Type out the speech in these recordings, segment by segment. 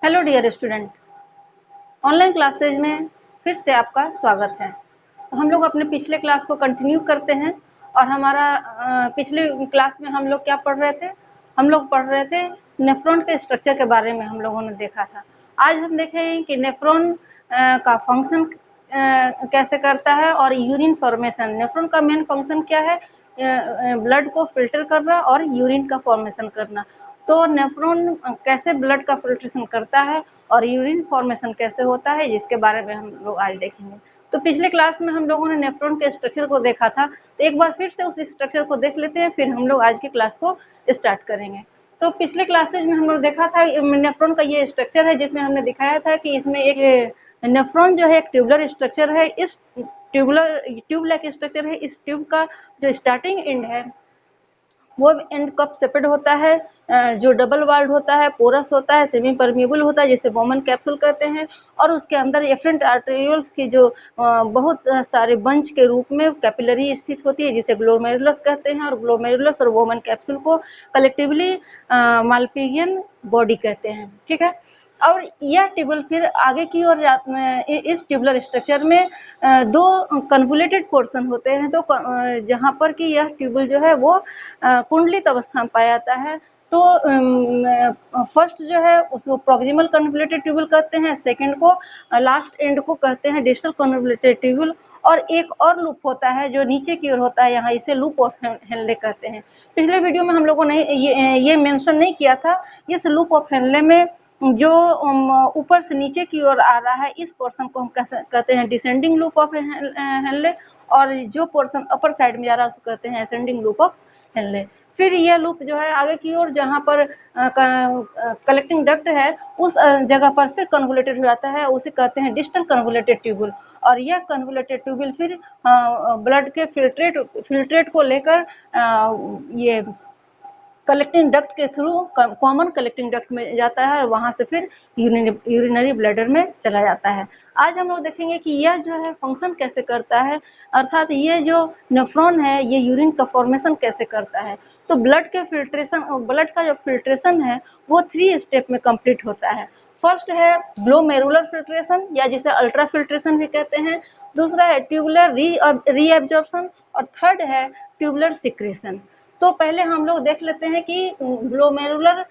Hello dear student, online classes में फिर से आपका स्वागत है। तो हम लोग अपने पिछले क्लास को कंटिन्यू करते हैं और हमारा पिछले क्लास में हम लोग क्या पढ़ रहे थे? हम लोग पढ़ रहे थे नेफ्रॉन के स्ट्रक्चर के बारे में हम लोगों ने देखा था। आज हम देखेंगे कि नेफ्रॉन का फंक्शन कैसे करता है और यूरिन फॉर्मेशन। नेफ्रॉन का मेन फंक्शन क्या है? ब्लड को फिल्टर करना और यूरिन का फॉर्मेशन करना। तो नेफ्रॉन कैसे ब्लड का फिल्ट्रेशन करता है और यूरिन फॉर्मेशन कैसे होता है, जिसके बारे में हम लोग आज देखेंगे। तो पिछले क्लास में हम लोगों ने नेफ्रॉन के स्ट्रक्चर को देखा था, तो एक बार फिर से उस स्ट्रक्चर को देख लेते हैं, फिर हम लोग आज की क्लास को स्टार्ट करेंगे। तो पिछले क्लासेज में हम लोग देखा था नेफ्रॉन का ये स्ट्रक्चर है, जिसमें हमने दिखाया था कि इसमें एक नेफ्रॉन जो है एक ट्यूबुलर स्ट्रक्चर है। इस ट्यूब लाइक स्ट्रक्चर है। इस ट्यूब का जो स्टार्टिंग एंड है वो एंड कप सेपरेट होता है, जो डबल वाल्ड होता है, पोरस होता है, सेमी परमिएबल होता है, जिसे बोमन कैप्सूल कहते हैं। और उसके अंदर एफरेंट आर्टेरियोल्स की जो बहुत सारे बंच के रूप में कैपिलरी स्थित होती है, जिसे ग्लोमेरुलस कहते हैं। और ग्लोमेरुलस और बोमन कैप्सूल को कलेक्टिवली माल्पिगियन बॉडी कहते हैं। ठीक है। और यह ट्यूबल फिर आगे की ओर इस ट्यूबुलर स्ट्रक्चर में दो कन्वोल्यूटेड पोर्शन होते हैं। तो जहाँ पर कि यह ट्यूबल जो है वो कुंडलित अवस्था में पाया जाता है। तो फर्स्ट जो है उसको प्रॉक्सिमल कन्वोल्यूटेड ट्यूबल कहते हैं, सेकंड को लास्ट एंड को कहते हैं डिस्टल कन्वोल्यूटेड ट्यूबल। और एक और लूप होता है जो नीचे की ओर होता है, यहाँ इसे लूप ऑफ हेनले कहते हैं। पिछले वीडियो में हम लोगों ने ये मेंशन नहीं किया था। इस लूप ऑफ हेनले में जो ऊपर से नीचे की ओर आ रहा है, इस पोर्शन को हम कहते हैं डिसेंडिंग लूप ऑफ हेनले, और जो पोर्शन अपर साइड में जा रहा है उसको कहते हैं असेंडिंग लूप ऑफ हेनले। फिर यह लूप जो है आगे की ओर जहाँ पर कलेक्टिंग डक्ट है उस जगह पर फिर कन्वोल्यूटेड हो जाता है, उसे कहते हैं डिस्टल कन्वोल्यूटेड ट्यूबुल। और यह कन्वोल्यूटेड ट्यूबुल फिर ब्लड के फिल्ट्रेट को लेकर ये कलेक्टिंग डक्ट के थ्रू कॉमन कलेक्टिंग डक्ट में जाता है और वहाँ से फिर यूरिनरी ब्लैडर में चला जाता है। आज हम लोग देखेंगे कि यह जो है फंक्शन कैसे करता है, अर्थात ये जो नेफ्रॉन है ये यूरिन का फॉर्मेशन कैसे करता है। तो ब्लड का जो फिल्ट्रेशन है वो 3 स्टेप में कंप्लीट होता है। फर्स्ट है ग्लोमेरुलर फिल्ट्रेशन, या जिसे अल्ट्रा फिल्ट्रेशन भी कहते हैं। दूसरा है ट्यूबुलर रीअब्जॉर्प्शन और थर्ड है ट्यूबुलर सिक्रेशन। तो पहले हम लोग देख लेते हैं कि ग्लोमेरुलर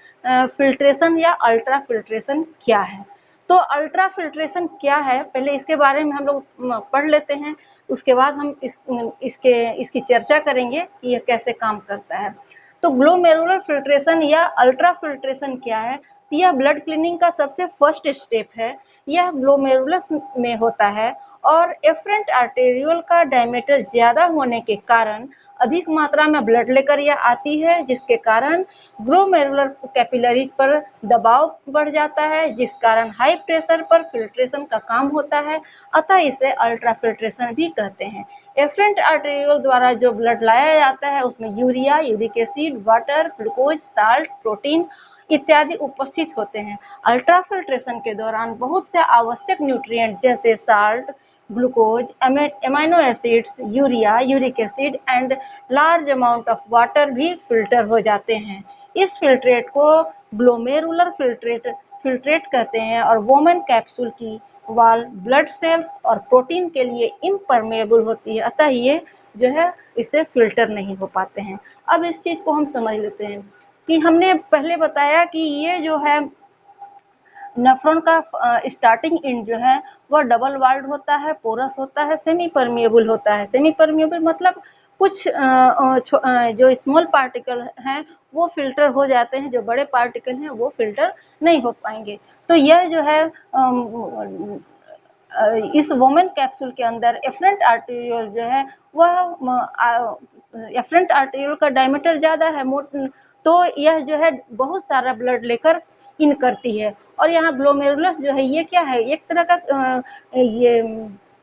फिल्ट्रेशन या अल्ट्रा फिल्ट्रेशन क्या है। तो अल्ट्रा फिल्ट्रेशन क्या है, पहले इसके बारे में हम लोग पढ़ लेते हैं, उसके बाद हम इसकी चर्चा करेंगे कि यह कैसे काम करता है। तो ग्लोमेरुलर फिल्ट्रेशन या अल्ट्रा फिल्ट्रेशन क्या है? तो यह ब्लड क्लीनिंग का सबसे फर्स्ट स्टेप है। यह ग्लोमेरुलस में होता है और एफरेंट आर्टेरियोल का डायमीटर ज्यादा होने के कारण अधिक मात्रा में ब्लड लेकर यह आती है, जिसके कारण ग्लोमेरुलर कैपिलरीज पर दबाव बढ़ जाता है, जिस कारण हाई प्रेशर पर फिल्ट्रेशन का काम होता है। अतः इसे अल्ट्रा फिल्ट्रेशन भी कहते हैं। एफरेंट आर्टेरियोल द्वारा जो ब्लड लाया जाता है उसमें urea, uric acid, water, glucose, salt, protein इत्यादि उपस्थित होते हैं। अल्ट्रा फिल्ट्रेशन के दौरान बहुत से आवश्यक न्यूट्रिएंट जैसे salt, glucose, amino acids, urea, uric acid and large amount of water भी फिल्टर हो जाते हैं। इस फिल्ट्रेट को ग्लोमेरुलर फिल्ट्रेट कहते हैं और वोमन कैप्सूल की वाल ब्लड सेल्स और प्रोटीन के लिए इम्परमेबल होती है, अतः ये जो है इसे फिल्टर नहीं हो पाते हैं। अब इस चीज को हम समझ लेते हैं कि हमने पहले बताया कि ये जो है नेफ्रॉन का स्टार्टिंग एंड जो है वह डबल वाल्ड होता है, पोरस होता है, सेमी परमिएबल होता है। सेमी परमिएबल मतलब कुछ जो स्मॉल पार्टिकल हैं वो फिल्टर हो जाते हैं, जो बड़े पार्टिकल हैं वो फिल्टर नहीं हो पाएंगे। तो यह जो है इस वोमेन कैप्सूल के अंदर एफरेंट आर्टेरियोल जो है वह एफरेंट आर्टेरियोल का डायमीटर ज़्यादा है, तो यह जो है बहुत सारा ब्लड लेकर इन करती है। और यहाँ ग्लोमेरुलस जो है ये क्या है, एक तरह का ये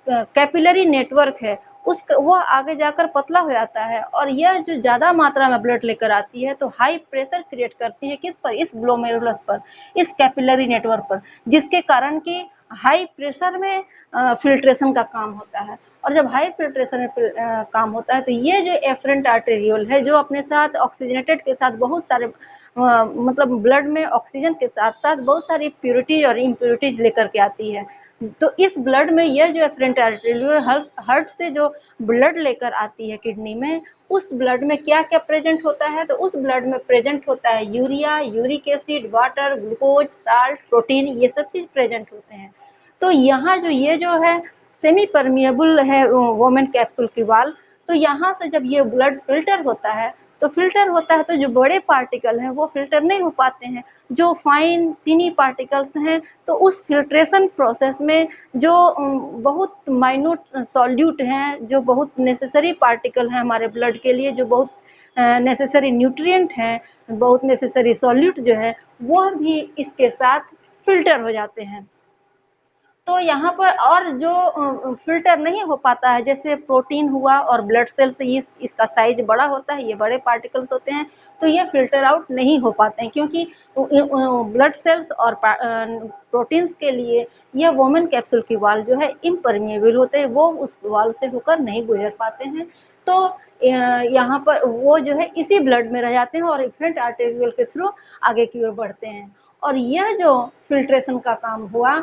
कैपिलरी नेटवर्क है, वो आगे जाकर पतला हो जाता है और यह जो ज़्यादा मात्रा में ब्लड लेकर आती है तो हाई प्रेशर क्रिएट करती है किस पर, इस ग्लोमेरुलस पर, इस कैपिलरी नेटवर्क पर, जिसके कारण कि हाई प्रेशर में फिल्ट्रेशन का काम होता है। और जब हाई फिल्ट्रेशन में काम होता है तो ये जो एफरेंट आर्टेरियोल है, जो अपने साथ ऑक्सीजनेटेड के साथ बहुत सारे मतलब ब्लड में ऑक्सीजन के साथ साथ बहुत सारी प्योरिटीज और इम्प्योरिटीज लेकर के आती है। तो इस ब्लड में यह जो एफरेंट आर्टेरियोल हार्ट से जो ब्लड लेकर आती है किडनी में, उस ब्लड में क्या क्या प्रेजेंट होता है, तो उस ब्लड में प्रेजेंट होता है urea, uric acid, water, glucose, salt, protein, ये सब चीज प्रेजेंट होते हैं। तो यहाँ जो ये जो है सेमी परमिएबल है वोमेन कैप्सूल की वाल, तो यहाँ से जब ये ब्लड फिल्टर होता है तो जो बड़े पार्टिकल हैं वो फिल्टर नहीं हो पाते हैं, जो फाइन टिनी पार्टिकल्स हैं तो उस फिल्ट्रेशन प्रोसेस में जो बहुत माइन्यूट सॉल्यूट हैं, जो बहुत नेसेसरी पार्टिकल हैं हमारे ब्लड के लिए, जो बहुत नेसेसरी न्यूट्रिएंट हैं, बहुत नेसेसरी सॉल्यूट जो है, वह भी इसके साथ फिल्टर हो जाते हैं। तो यहाँ पर और जो फिल्टर नहीं हो पाता है, जैसे प्रोटीन हुआ और ब्लड सेल से इसका साइज बड़ा होता है, ये बड़े पार्टिकल्स होते हैं, तो ये फिल्टर आउट नहीं हो पाते हैं, क्योंकि ब्लड सेल्स और प्रोटीन्स के लिए यह वोमेन कैप्सूल की वाल जो है इम्परमिएबल होते हैं, वो उस वाल से होकर नहीं गुजर पाते हैं। तो यहाँ पर वो जो है इसी ब्लड में रह जाते हैं और एफरेंट आर्टेरियोल के थ्रू आगे की ओर बढ़ते हैं। और यह जो फिल्ट्रेशन का काम हुआ,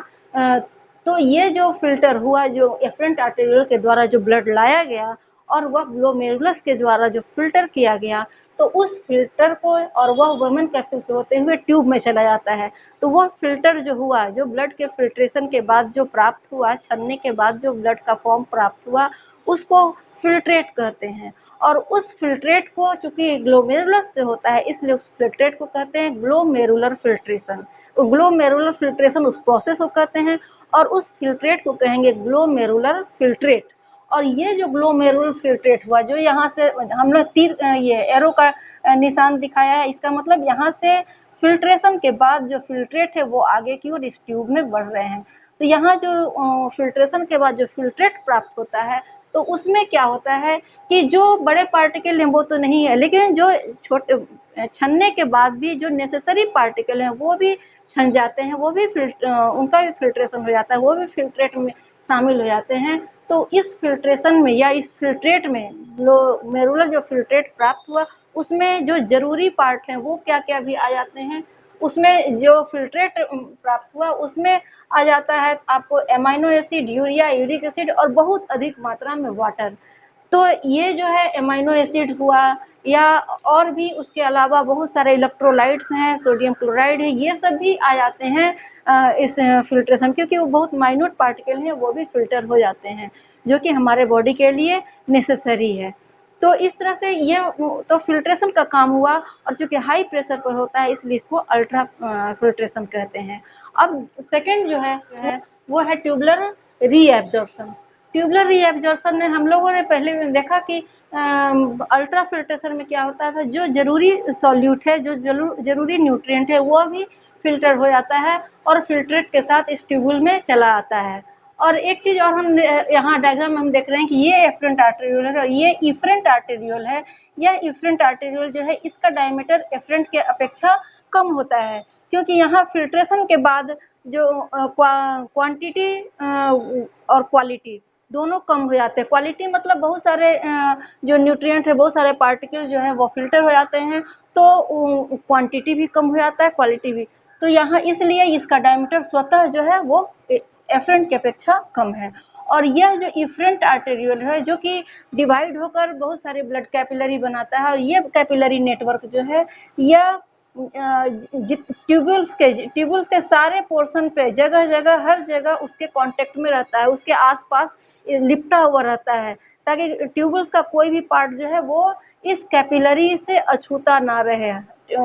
तो ये जो फिल्टर हुआ, जो एफरेंट आर्टेरियोल के द्वारा जो ब्लड लाया गया और वह ग्लोमेरुलस के द्वारा जो फिल्टर किया गया, तो उस फिल्टर को और वह वोमेन कैप्सूल से होते हुए ट्यूब में चला जाता है। तो वह फिल्टर जो हुआ, जो ब्लड के फिल्ट्रेशन के बाद जो प्राप्त हुआ, छन्ने के बाद जो ब्लड का फॉर्म प्राप्त हुआ, उसको फिल्ट्रेट कहते हैं। और उस फिल्ट्रेट को चूंकि ग्लोमेरुलस से होता है, इसलिए उस फिल्ट्रेट को कहते हैं ग्लोमेरुलर फिल्ट्रेशन। तो ग्लोमेरुलर फिल्ट्रेशन उस प्रोसेस को कहते हैं और उस फिल्ट्रेट को कहेंगे ग्लोमेरुलर फिल्ट्रेट। और ये जो ग्लोमेरुलर फिल्ट्रेट हुआ, जो यहाँ से हमने तीर ये एरो का निशान दिखाया है, इसका मतलब यहाँ से फिल्ट्रेशन के बाद जो फिल्ट्रेट है वो आगे की ओर इस ट्यूब में बढ़ रहे हैं। तो यहाँ जो फिल्ट्रेशन के बाद जो फिल्ट्रेट प्राप्त होता है, तो उसमें क्या होता है कि जो बड़े पार्टिकल हैं वो तो नहीं है, लेकिन जो छोटे छनने के बाद भी जो नेसेसरी पार्टिकल हैं वो भी छन जाते हैं, वो भी उनका भी फिल्ट्रेशन हो जाता है, वो भी फिल्ट्रेट में शामिल हो जाते हैं। तो इस फिल्ट्रेशन में या इस फिल्ट्रेट में ग्लोमेरुलर जो फिल्ट्रेट प्राप्त हुआ, उसमें जो जरूरी पार्ट हैं वो क्या क्या भी आ जाते हैं। उसमें जो फिल्ट्रेट प्राप्त हुआ उसमें आ जाता है आपको amino acid, urea, uric acid और बहुत अधिक मात्रा में वाटर। तो ये जो है एमाइनो एसिड हुआ, या और भी उसके अलावा बहुत सारे इलेक्ट्रोलाइट्स हैं, सोडियम क्लोराइड है, ये सब भी आ जाते हैं इस फिल्ट्रेशन, क्योंकि वो बहुत माइन्यूट पार्टिकल हैं, वो भी फिल्टर हो जाते हैं, जो कि हमारे बॉडी के लिए नेसेसरी है। तो इस तरह से ये तो फिल्ट्रेशन का काम हुआ, और चूंकि हाई प्रेशर पर होता है इसलिए इसको अल्ट्रा फिल्ट्रेशन कहते हैं। अब सेकंड जो है वो है ट्यूबुलर रीएब्जॉर्प्शन। ट्यूबुलर रीएब्जॉर्प्शन में हम लोगों ने पहले देखा कि अल्ट्रा फिल्ट्रेशन में क्या होता था, जो जरूरी सॉल्यूट है, जो जरूरी न्यूट्रिएंट है, वो भी फिल्टर हो जाता है और फिल्ट्रेट के साथ इस ट्यूबुल में चला आता है। और एक चीज और हम यहाँ डायग्राम में हम देख रहे हैं कि ये एफरेंट आर्टेरियोल है और ये इफरेंट आर्टेरियोल है। यह इफरेंट आर्टेरियोल जो है इसका डायमीटर एफरेंट के अपेक्षा कम होता है, क्योंकि यहाँ फिल्ट्रेशन के बाद जो क्वांटिटी और क्वालिटी दोनों कम हो जाते हैं। क्वालिटी मतलब बहुत सारे जो न्यूट्रिएंट है, बहुत सारे पार्टिकल जो है वो फिल्टर हो जाते हैं, तो क्वांटिटी भी कम हो जाता है, क्वालिटी भी। तो यहाँ इसलिए इसका डायमीटर स्वतः जो है वो एफरेंट की अपेक्षा कम है। और यह जो इफरेंट आर्टेरियोल है, जो कि डिवाइड होकर बहुत सारे ब्लड कैपिलरी बनाता है, और ये कैपिलरी नेटवर्क जो है यह ट्यूबुल्स के सारे पोर्शन पे जगह जगह हर जगह उसके कांटेक्ट में रहता है, उसके आसपास लिपटा हुआ रहता है, ताकि ट्यूबुल्स का कोई भी पार्ट जो है वो इस कैपिलरी से अछूता ना रहे।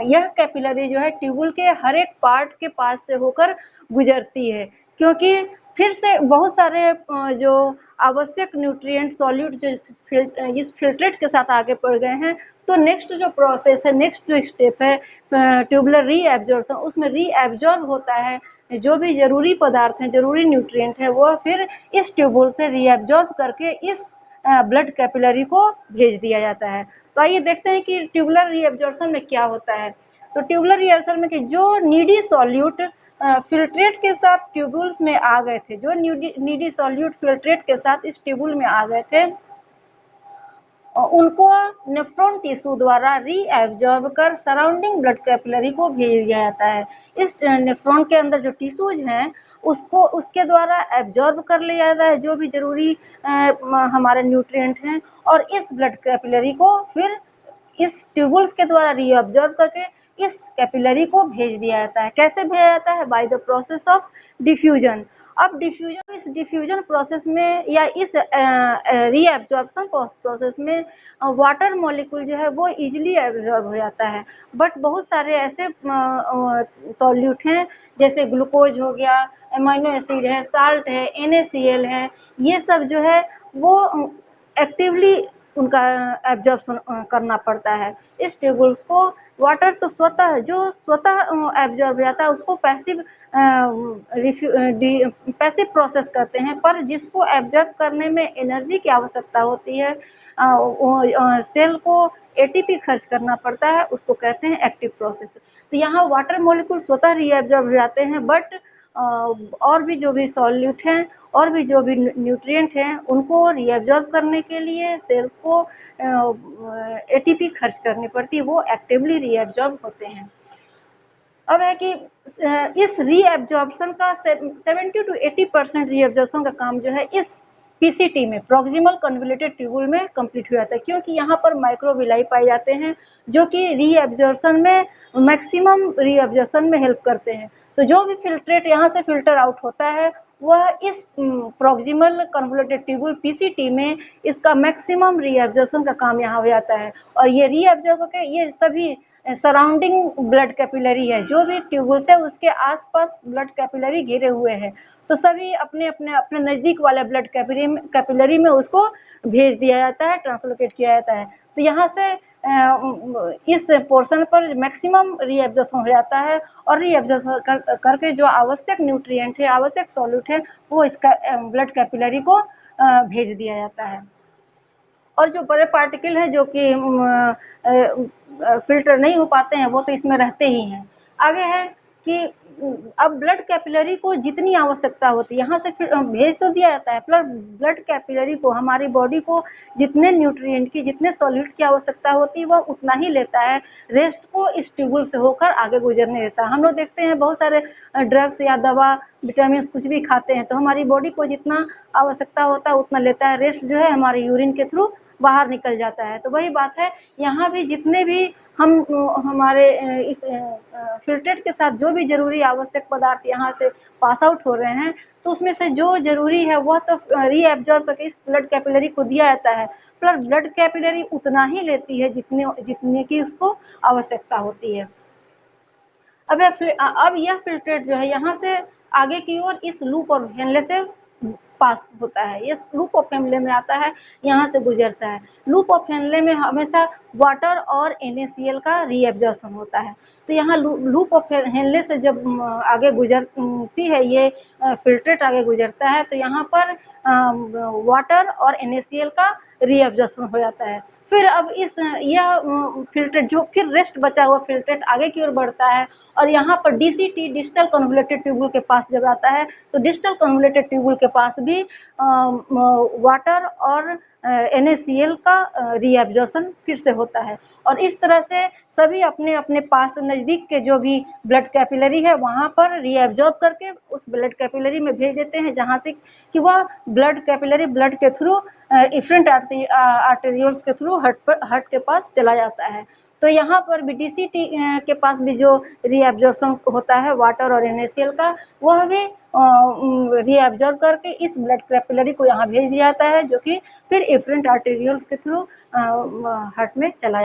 यह कैपिलरी जो है ट्यूबुल के हर एक पार्ट के पास से होकर गुजरती है, क्योंकि फिर से बहुत सारे जो आवश्यक न्यूट्रिएंट सॉल्यूट जो इस फिल्ट्रेट के साथ आगे बढ़ गए हैं, तो नेक्स्ट जो प्रोसेस है, नेक्स्ट जो स्टेप है ट्यूबुलर रीएब्जॉर्प्शन, उसमें रीएब्जॉर्ब होता है जो भी जरूरी पदार्थ हैं, जरूरी न्यूट्रिएंट है, वो फिर इस ट्यूबुल से रीएब्जॉर्ब करके इस ब्लड कैपिलरी को भेज दिया जाता है। तो आइए देखते हैं कि ट्यूबुलर रीएब्जॉर्प्शन में क्या होता है। तो ट्यूबुलर रीएब्जॉर्प्शन में कि जो नीडी सॉल्यूट फिल्ट्रेट के साथ ट्यूबुल्स में आ गए थे, जो नीडी सॉल्यूट फिल्ट्रेट के साथ इस ट्यूबुल में आ गए थे, उनको नेफ्रॉन टिश्यू द्वारा रीएब्जॉर्ब कर सराउंडिंग ब्लड कैपिलरी को भेज दिया जाता है। इस नेफ्रॉन के अंदर जो टिश्यूज हैं उसको उसके द्वारा एब्जॉर्ब कर लिया जाता है जो भी जरूरी हमारे न्यूट्रिएंट हैं, और इस ब्लड कैपिलरी को फिर इस ट्यूबुल्स के द्वारा रीअब्जॉर्ब करके इस कैपिलरी को भेज दिया जाता है। कैसे भेजा जाता है? By the process of diffusion. अब इस डिफ्यूजन प्रोसेस में या इस रीअब्जॉर्प्शन प्रोसेस में वाटर मॉलिक्यूल जो है वो इजीली एब्जॉर्ब हो जाता है, बट बहुत सारे ऐसे सॉल्यूट हैं जैसे ग्लूकोज हो गया, एमाइनो एसिड है, साल्ट है, NaCl है, ये सब जो है वो एक्टिवली उनका एब्जॉर्प्शन करना पड़ता है। इस ट्यूबुल्स को वाटर तो स्वतः एब्जॉर्ब हो जाता है उसको पैसिव प्रोसेस करते हैं, पर जिसको एब्जॉर्ब करने में एनर्जी की आवश्यकता होती है, सेल को ATP खर्च करना पड़ता है, उसको कहते हैं एक्टिव प्रोसेस। तो यहाँ वाटर मॉलिक्यूल स्वतः रीएब्जॉर्ब हो जाते हैं, बट और भी जो भी सॉल्यूट हैं और भी जो भी न्यूट्रिएंट हैं उनको रीएब्जॉर्ब करने के लिए सेल को ATP खर्च करनी पड़ती है, वो एक्टिवली रीएब्जॉर्ब होते हैं। अब है कि इस रीएब्जॉर्प्शन का 70 to 80% रीएब्जॉर्प्शन का काम जो है इस PCT में, प्रॉक्सिमल कन्वोल्यूटेड ट्यूबुल में कंप्लीट हो जाता है, क्योंकि यहाँ पर माइक्रोविलाई पाए जाते हैं जो कि रीएब्जॉर्प्शन में मैक्सिमम रीएब्जॉर्प्शन में हेल्प करते हैं। तो जो भी फिल्ट्रेट यहाँ से फिल्टर आउट होता है वह इस प्रॉक्सिमल कन्वोल्यूटेड ट्यूबुल PCT में इसका मैक्सिमम रीएब्जॉर्प्शन का काम यहाँ हो जाता है, और ये रीएब्जॉर्ब करके ये सभी सराउंडिंग ब्लड कैपिलरी है, जो भी ट्यूबुल्स है उसके आसपास ब्लड कैपिलरी घिरे हुए हैं, तो सभी अपने अपने अपने नज़दीक वाले ब्लड कैपिलरी में उसको भेज दिया जाता है, ट्रांसलोकेट किया जाता है। तो यहाँ से इस पोर्शन पर मैक्सिमम रीएब्जॉर्प्शन हो जाता है, और रीएब्जॉर्प्शन करके जो आवश्यक न्यूट्रिएंट है, आवश्यक सॉल्यूट है, वो इसका ब्लड कैपिलरी को भेज दिया जाता है। और जो बड़े पार्टिकल हैं जो कि फिल्टर नहीं हो पाते हैं वो तो इसमें रहते ही हैं। आगे है कि अब ब्लड कैपिलरी को जितनी आवश्यकता होती है यहाँ से फिर भेज तो दिया जाता है, पर ब्लड कैपिलरी को, हमारी बॉडी को जितने न्यूट्रिएंट की, जितने सॉल्यूट की आवश्यकता होती है वह उतना ही लेता है, रेस्ट को इस ट्यूबुल से होकर आगे गुजरने देता है। हम लोग देखते हैं बहुत सारे ड्रग्स या दवा, विटामिन कुछ भी खाते हैं तो हमारी बॉडी को जितना आवश्यकता होता है उतना लेता है, रेस्ट जो है हमारे यूरिन के थ्रू बाहर निकल जाता है। तो वही बात है, यहाँ भी जितने भी हम हमारे इस फिल्ट्रेट के साथ जो भी जरूरी आवश्यक पदार्थ यहाँ से पास आउट हो रहे हैं, तो उसमें से जो जरूरी है वह तो रीएब्जॉर्ब करके इस ब्लड कैपिलरी को दिया जाता है, पर ब्लड कैपिलरी उतना ही लेती है जितने की उसको आवश्यकता होती है। अब यह फिल्ट्रेट जो है यहाँ से आगे की ओर इस लूप और हेनले से पास होता है, ये लूप ऑफ हेनले में आता है, यहाँ से गुजरता है। लूप ऑफ हेनले में हमेशा वाटर और NaCl का रीएब्जॉर्प्शन होता है। तो यहाँ लूप ऑफ हेनले से जब आगे गुजरती है ये फिल्ट्रेट आगे गुजरता है, तो यहाँ पर वाटर और NaCl का रीएब्जॉर्प्शन हो जाता है। फिर अब यह फिल्ट्रेट जो फिर रेस्ट बचा हुआ फिल्ट्रेट आगे की ओर बढ़ता है, और यहाँ पर DCT, डिस्टल कन्वोल्यूटेड ट्यूबुल के पास जब आता है तो डिस्टल कन्वोल्यूटेड ट्यूबुल के पास भी वाटर और NaCl का रीएब्जॉर्प्शन फिर से होता है, और इस तरह से सभी अपने अपने पास नज़दीक के जो भी ब्लड कैपिलरी है वहाँ पर रीएब्जॉर्ब करके उस ब्लड कैपिलरी में भेज देते हैं, जहाँ से कि वह ब्लड कैपिलरी ब्लड के थ्रू इफरेंट आर्टेरियोल्स के थ्रू हार्ट के पास चला जाता है। तो यहाँ पर भी DCT के पास भी जो रीएब्जॉर्प्शन होता है वाटर और NaCl का, वह भी रीएब्जॉर्ब करके इस ब्लड कैपिलरी को यहाँ भेज दिया जाता है, जो कि फिर इफरेंट आर्टेरियोल्स के थ्रू हार्ट में चला